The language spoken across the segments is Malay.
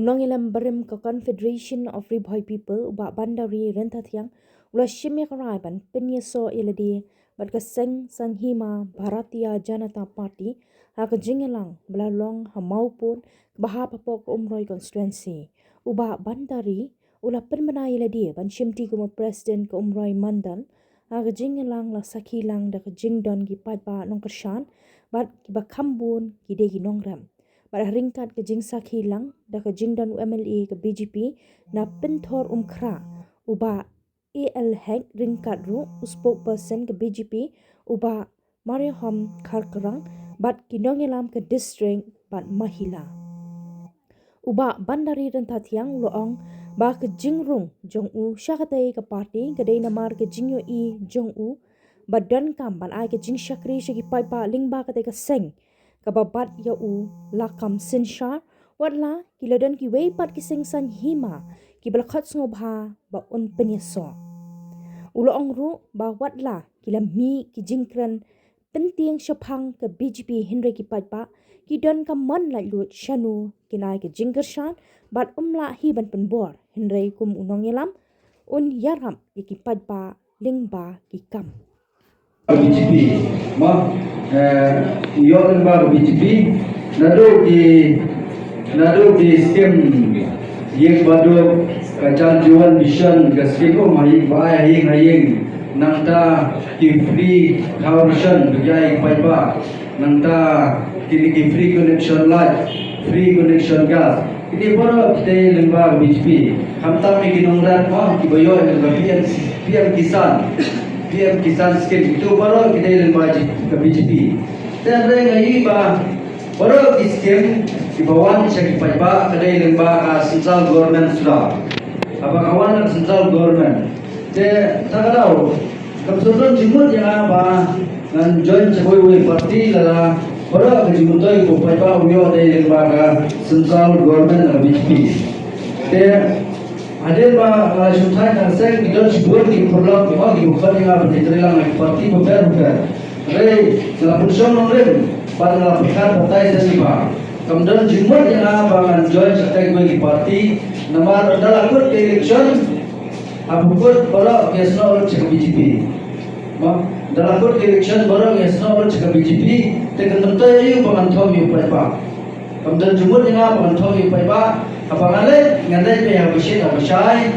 unong ilam barim ka Confederation of Ribhoi People uba bandari rentathiang ula shimya karai ban penyeso iladi bat ka sanghima Bharatiya Janata Party ha ka jingelang belalong ha maupun bahapapok umroi constituency uba bandari ula penmana iladi ban shimti kuma president ka umroi mandan ha ka jingelang la sakilang da ka jingdon gi patpa nong kershan bat ba kambun gide gi nongram pada ringkat ke jing sakilang da ke jing dan UMLA ke BJP na pentor umkra uba AL Hek ringkat ru spokesperson ke BJP uba Marihom Kharkarang bat kinongelam ke district bat mahila uba bandari rentathiang loong ba ke jingrung jong u syakatai ke parti ke dai namar ke jingyo i jong u badan kam ban ai ke jing syakri syaki pai pa lingba ke seng kababat ya u lakam sinshar watla kiladan ki weipat ki singsan hima ki belakhat ngobha ba un penyeso ulo ongru ba watla kila mi ki jingkran penting syapang ke BJP Henry ki patpa ki don kam man la lut shanu kinai ke jingkershan bat umla hi ban penbor Henry kum unong yelam un yaram ki patpa lingba ki kam BJP ma yon ba BJP nado di skem yek bado kacal juan mission gaskem ko mai ba hayeng nangta ki free connection bujai paiba nangta ki free connection light free connection gas ini poro kita lemba BJP hamta mi ginongran ma ki boyo PM Kisan scheme itu baru kita lembaga ke BJP. Dan mereka ini baru scheme di bawah syakir pajak kita lembaga central government sudah. Apa kawan central government? Jadi tak tahu. Kebetulan jumut yang apa? Dan join sebuah parti adalah baru jumut itu pajak uyo di lembaga central government BJP. Jadi ada ba suntai dan saya kita sebut di perlak di bukan yang berterilang parti berbeda. Jadi dalam pusat nongren pada dalam pihak partai seniba. Kemudian jumlah yang apa join serta di parti nomor dalam ikut election apapun baru nasional cek BJP. Dalam ikut election baru nasional cek BJP. Tekan tentu ini pengantam yang berapa. Kemudian jumlah yang apa pengantam yang berapa. Apa ngalai pe yang bersih apa syai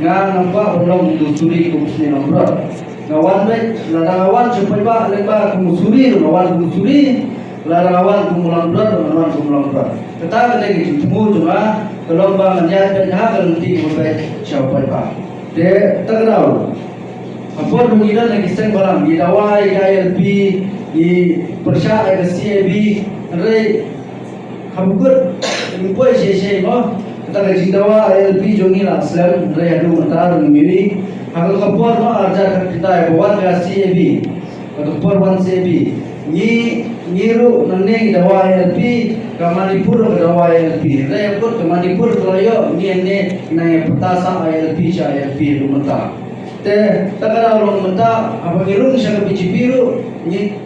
nampak belum dusuri kumusni nombor ngawan baik ladawan supaya ba lemba kumusuri ngawan kumusuri ladawan kumulang ngawan kumulang tetapi lagi cuma kalau ba menjadi penjahat nanti berbaik siapa ba de tagrau apa mengira lagi seng barang di dawai KLP di persya CAB re hamgur impoi sesi mo kita kaji dawa LP jongi lah Islam raya adu mentar miri hal kapur mo arja kita buat ke CAB atau kapur wan CAB ni ru nane dawa LP ke Manipur ke dawa LP raya pur ke Manipur kalau ni ane nai petasa LP sya LP ru mentar te takara orang mentar apa ngirung sya ke BJP ru ni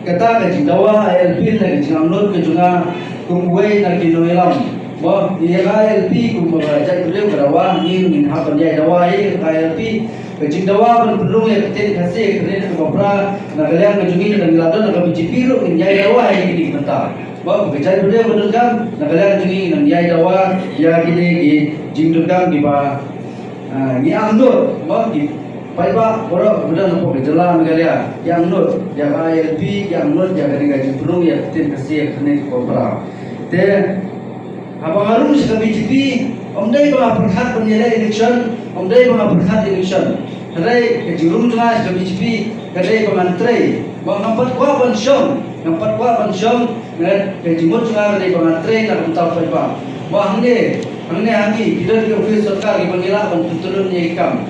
kata kaji dawa LP lagi jangan ke juga kumway na kinoelam bo KLP kumbaga beliau berawan ni min hapan jai dawai KLP kecing dawa perlu ya keten kasih keren ke bapra na kalian kejungi dan giladon na BJP ro min jai dawa ini bentar bo kecai beliau benarkan na kalian kejungi dan jai dawa ya kini di jingdukang di ba ni amdur bo di paiba boro benar nopo kejalan kalian yang nur yang KLP yang nur yang gaji perlu ya keten kasih keren ke bapra te apa ngaruh ke BJP omdai ba perkhat penilai election omdai ba perkhat election rai ke jurum tengah ke BJP kadai pemantrai ba nampat kwa bansyong ke jumur tengah kadai pemantrai nak utar paiba ba hangne hangi kita di ofis sarkar di pangila penturun ni ikam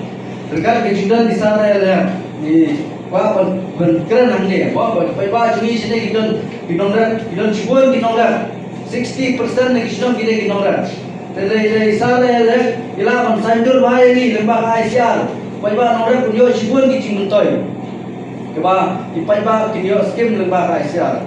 terkait kejudan di sana ya ni ba keren hangne ba paiba jumi sini kita dinongran cibuan dinongran 60% ngisnom gide ginora tele isale ele ila man sandur bae ni lembaga ICR paiba nore punyo sibun gi cingtoy keba ipaiba kinyo skim lembaga ICR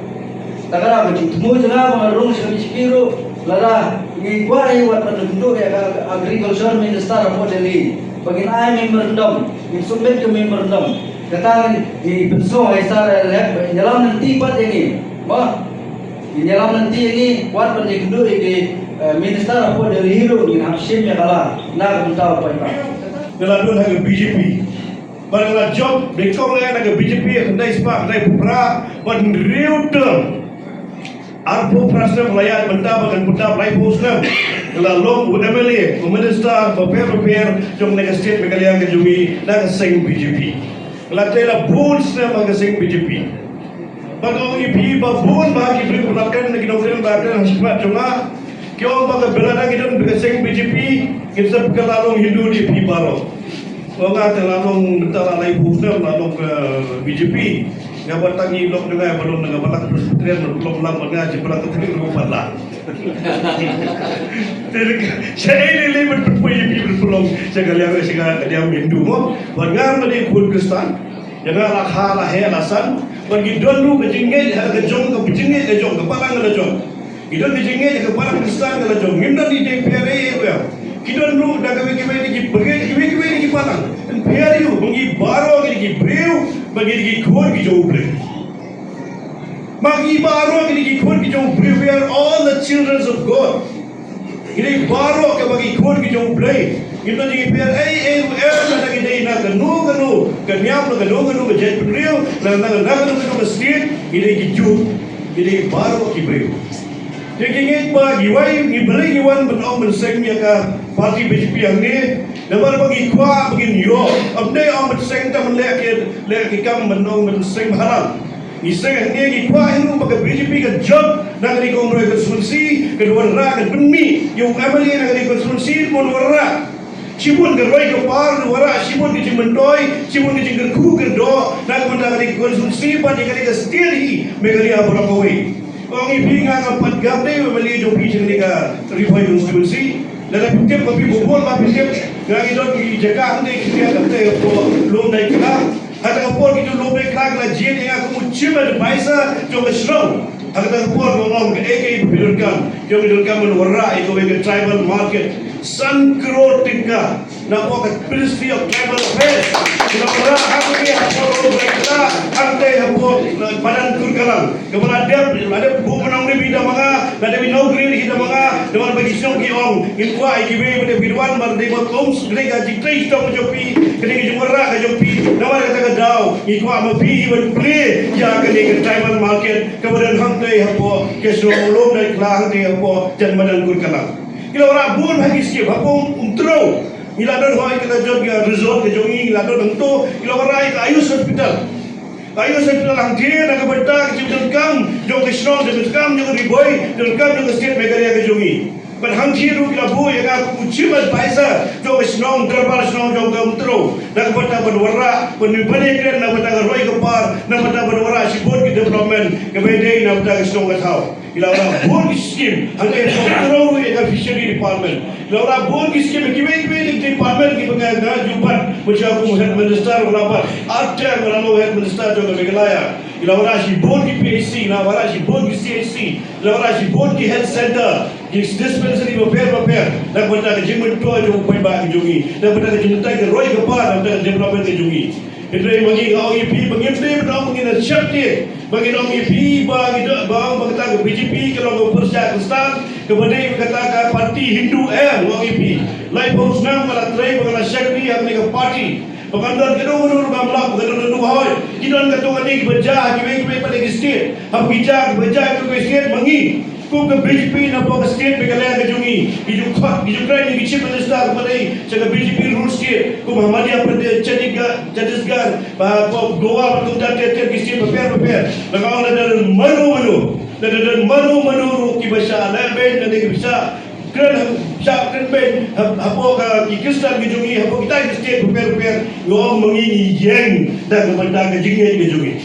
tagara gi tumu janga marung sing biru lara Ngikuari wat penduduk ya agriculture minister apa Delhi. Bagi ai memorandum, submit ke memorandum. Katakan di benso Aisar dalam nanti buat ini. Wah, di dalam nanti ini buat penduduk di minister apa Delhi itu di Hashim ya kalah. Nak tahu apa itu. Dalam hal BJP. Baranglah job dekong lain agak BJP kendai sepak kendai pupra wan real term. Arpo prasna melayat benda bagan putar lai posna. Kalau MLA, minister, prepare jom naga state Meghalaya ke jumi naga sing BJP. Kalau tela bullsna naga sing BJP. Bagong ipi babun bagi beri perlakuan lagi nongkrong bahkan hasipat cuma. Kau baga berada kita naga sing BJP kita pekelalong Hindu di pi baro. Orang terlalong bentar lai posna lalong ke BJP. Ngabat tangi lok dengan belum dengan balak presiden belum lama dengan jepang keteling rumah lah. Saya ini berpuji berpulung segala yang segala dia Hindu mo. Bangar mesti ikut Kristen. Jangan lakha lahir alasan. Bagi dulu kejengit harga jong ke kejengit jong ke palang ke jong. Kita kejengit ke palang Kristen ke jong. Kita di DPR ya. Kita dulu dah kami di pergi di palang. Biar itu bagi baru di breu bagi di khor ki jauh breu. Bagi baru di khor ki jauh breu. We are all the children of God. Ini baru ke bagi khor ki jauh breu. Kita di biar nak kita nak kanu kenyap nak kanu jet breu nak kanu street ini kicu ini baru ki breu. Jadi ingin bagi wai ni beli ni wan betul menseng ya ke parti BJP yang ni. Lepas bagi kuah bagi yo. Abdai orang menseng tak melek kam menong menseng halal. Iseng ni kuah ini bagi BJP ke job nak di kongres konstitusi kedua rak demi yang MLA nak di konstitusi pun warak. Cipun geroi ke par warak cipun ke cimentoi cipun ke cinggerku gerdo nak mendak di konstitusi pada kali ke sendiri Meghalaya berapa wei. Orang ini ngangkat empat gabde membeli jopi cendera rifai konstitusi. Dalam tiap kopi bubur tapi tiap ngagi dot di jaga ande kita kata lom naik kelang. Ada kapur kita lom naik kelang lah jen yang aku muncul paisa jom serong. Ada kapur ngomong ke AK bidurkan jom bidurkan menwara itu bagi tribal market. San crore tinggal. Nampak Ministry of Tribal Affairs. Kenapa aku ni apa mereka ante apa badan kurkalang. Kemudian ada buku menang ni bida manga, ada binau green kita manga, dengan bagi song ki ong. Inkuai ki be pada bidwan bar de koms grega jiktai stop jopi, grega jumara ka jopi. Nama kata ka dau, inkuai ma pi even play ya ka de tribal market. Kemudian hangtai apa keso ulum dan kelang de apa jan badan kurkalang. Kita orang pun bagi sikit apa umtro. Ila don hoi kita jod ke resort ke jongi ila donento ila warai ke Ayus Hospital. Ayus Hospital ang dia nak berta ke Cibidan Kam, jong ke Srong de Kam jong riboy, de Kam jong state Meghalaya ke jongi. But hang dia ru ila bu ya ka kucibat paisa jong ke Srong terbal Srong jong ke umtro. Nak berta berwara, penibane kren nak berta roi ke par, nak berta berwara sibut ke development ke bedai nak berta ke Srong ke tau. Ila orang bon scheme hanggai terlalu ya fishery department. Ila orang bon scheme kibai department ki pengaga jumpat macam aku head minister ulapa ada orang head minister juga Meghalaya. Ila orang si bon ki PHC, ila orang si bon ki CHC, ila orang si bon ki health center, ki dispensary repair. Nak benda ke jimun tu aja upai ba ki jungi. Nak benda ke jimun tai ke roi ke par, nak development ke jungi. Itu bagi orang IP pengimpin betul mungkin siap dia. Bagi orang IP bagi berkata ke BJP kalau bersyak Kristen kemudian berkata ke parti Hindu orang IP. Lai Pausnam kalau try berkata syakri yang mereka parti. Pengandang kedua gamlak kedua hoi. Kita kata ni berjah kita pada state. Apa bijak berjah ke state mengi. Kau ke BJP nampak ke state Meghalaya ke jungi. Hijau kran ni chief minister kepada jaga BJP rule state. Kau Muhammadiyah pada Chhattisgarh, Goa betul dah ke state prepare. Lagau ada manu ki bahasa lain dan ki bahasa kran syak ben apa ke Kristen ke jungi apa kita ke state prepare. Yo mengi yang dan kepada ke jungi.